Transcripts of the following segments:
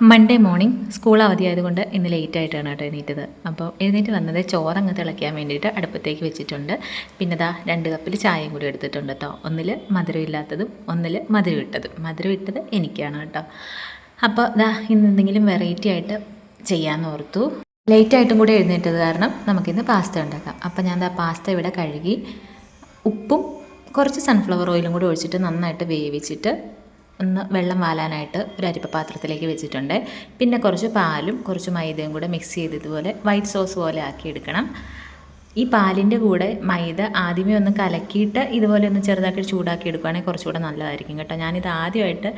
Monday morning school അവധിയായതുകൊണ്ട് ഇന്ന് late ആയിട്ടാണ് കേട്ടോ എണീറ്റത്. അപ്പോൾ എഴുന്നേറ്റ് വന്നത് ചോറങ്ങ് തിളയ്ക്കാൻ വേണ്ടിയിട്ട് അടുപ്പത്തേക്ക് വെച്ചിട്ടുണ്ട്. പിന്നെ ദാ 2 കപ്പിൽ ചായയും കൂടി എടുത്തിട്ടുണ്ട് കേട്ടോ. ഒന്നിൽ മധുരം ഇല്ലാത്തതും ഒന്നിൽ മധുരം ഇട്ടതും. മധുരം ഇട്ടത് എനിക്കാണ് കേട്ടോ. അപ്പോൾ ദാ ഇന്ന് എന്തെങ്കിലും വെറൈറ്റി ആയിട്ട് ചെയ്യാമെന്ന് ഓർത്തു. ലേറ്റായിട്ടും കൂടി എഴുന്നേറ്റത് കാരണം നമുക്കിന്ന് പാസ്ത ഉണ്ടാക്കാം. അപ്പോൾ ഞാൻ ദാ പാസ്ത ഇവിടെ കഴുകി ഉപ്പും കുറച്ച് സൺഫ്ലവർ ഓയിലും കൂടി ഒഴിച്ചിട്ട് നന്നായിട്ട് വേവിച്ചിട്ട് ഒന്ന് വെള്ളം വാലാനായിട്ട് ഒരു അരിപ്പ പാത്രത്തിലേക്ക് വെച്ചിട്ടുണ്ട്. പിന്നെ കുറച്ച് പാലും കുറച്ച് മൈദയും കൂടെ മിക്സ് ചെയ്ത് ഇതുപോലെ വൈറ്റ് സോസ് പോലെ ആക്കിയെടുക്കണം. ഈ പാലിൻ്റെ കൂടെ മൈദ ആദ്യമേ ഒന്ന് കലക്കിയിട്ട് ഇതുപോലെ ഒന്ന് ചെറുതാക്കി ചൂടാക്കി എടുക്കുകയാണെങ്കിൽ കുറച്ചുകൂടെ നല്ലതായിരിക്കും കേട്ടോ. ഞാനിത് ആദ്യമായിട്ട്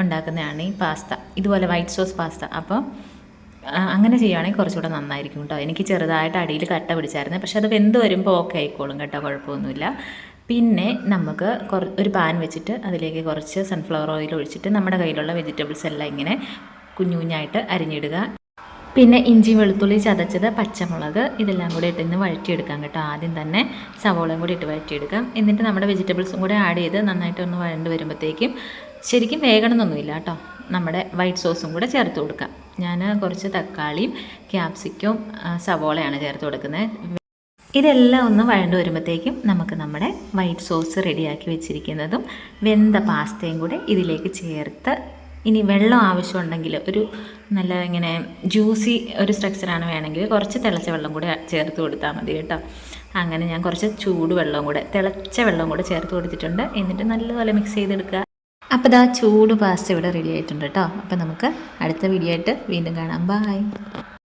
ഉണ്ടാക്കുന്നതാണ് ഈ പാസ്ത, ഇതുപോലെ വൈറ്റ് സോസ് പാസ്ത. അപ്പോൾ അങ്ങനെ ചെയ്യുകയാണെങ്കിൽ കുറച്ചുകൂടെ നന്നായിരിക്കും കേട്ടോ. എനിക്ക് ചെറുതായിട്ട് അടിയിൽ കട്ട പിടിച്ചായിരുന്നു, പക്ഷെ അത് വെന്ത് വരുമ്പോൾ ഓക്കെ ആയിക്കോളും കേട്ടോ, കുഴപ്പമൊന്നുമില്ല. പിന്നെ നമുക്ക് ഒരു പാൻ വെച്ചിട്ട് അതിലേക്ക് കുറച്ച് സൺഫ്ലവർ ഓയിൽ ഒഴിച്ചിട്ട് നമ്മുടെ കയ്യിലുള്ള വെജിറ്റബിൾസ് എല്ലാം ഇങ്ങനെ കുഞ്ഞു കുഞ്ഞായിട്ട് അരിഞ്ഞിടുക. പിന്നെ ഇഞ്ചി വെളുത്തുള്ളി ചതച്ചത്, പച്ചമുളക് ഇതെല്ലാം കൂടി ഇട്ട് ഇന്ന് വഴറ്റിയെടുക്കാം കേട്ടോ. ആദ്യം തന്നെ സവോളയും കൂടി ഇട്ട് വഴറ്റിയെടുക്കാം. എന്നിട്ട് നമ്മുടെ വെജിറ്റബിൾസും കൂടി ആഡ് ചെയ്ത് നന്നായിട്ട് ഒന്ന് വഴണ്ട് വരുമ്പോഴത്തേക്കും, ശരിക്കും വേകണമെന്നൊന്നുമില്ല കേട്ടോ, നമ്മുടെ വൈറ്റ് സോസും കൂടെ ചേർത്ത് കൊടുക്കാം. ഞാൻ കുറച്ച് തക്കാളിയും ക്യാപ്സിക്കവും സവോളയാണ് ചേർത്ത് കൊടുക്കുന്നത്. ഇതെല്ലാം ഒന്ന് വഴണ്ട് വരുമ്പോഴത്തേക്കും നമുക്ക് നമ്മുടെ വൈറ്റ് സോസ് റെഡിയാക്കി വെച്ചിരിക്കുന്നതും വെന്ത പാസ്തയും കൂടെ ഇതിലേക്ക് ചേർത്ത്, ഇനി വെള്ളം ആവശ്യമുണ്ടെങ്കിൽ ഒരു നല്ല ഇങ്ങനെ ജ്യൂസി ഒരു സ്ട്രക്ചറാണ് വേണമെങ്കിൽ കുറച്ച് തിളച്ച വെള്ളം കൂടെ ചേർത്ത് കൊടുത്താൽ മതി കേട്ടോ. അങ്ങനെ ഞാൻ കുറച്ച് ചൂട് വെള്ളവും കൂടെ, തിളച്ച വെള്ളവും കൂടെ ചേർത്ത് കൊടുത്തിട്ടുണ്ട്. എന്നിട്ട് നല്ലപോലെ മിക്സ് ചെയ്തെടുക്കുക. അപ്പോൾ ഇതാ ചൂട് പാസ്ത ഇവിടെ റെഡി ആയിട്ടുണ്ട് കേട്ടോ. അപ്പോൾ നമുക്ക് അടുത്ത വീഡിയോ ആയിട്ട് വീണ്ടും കാണാം. ബൈ.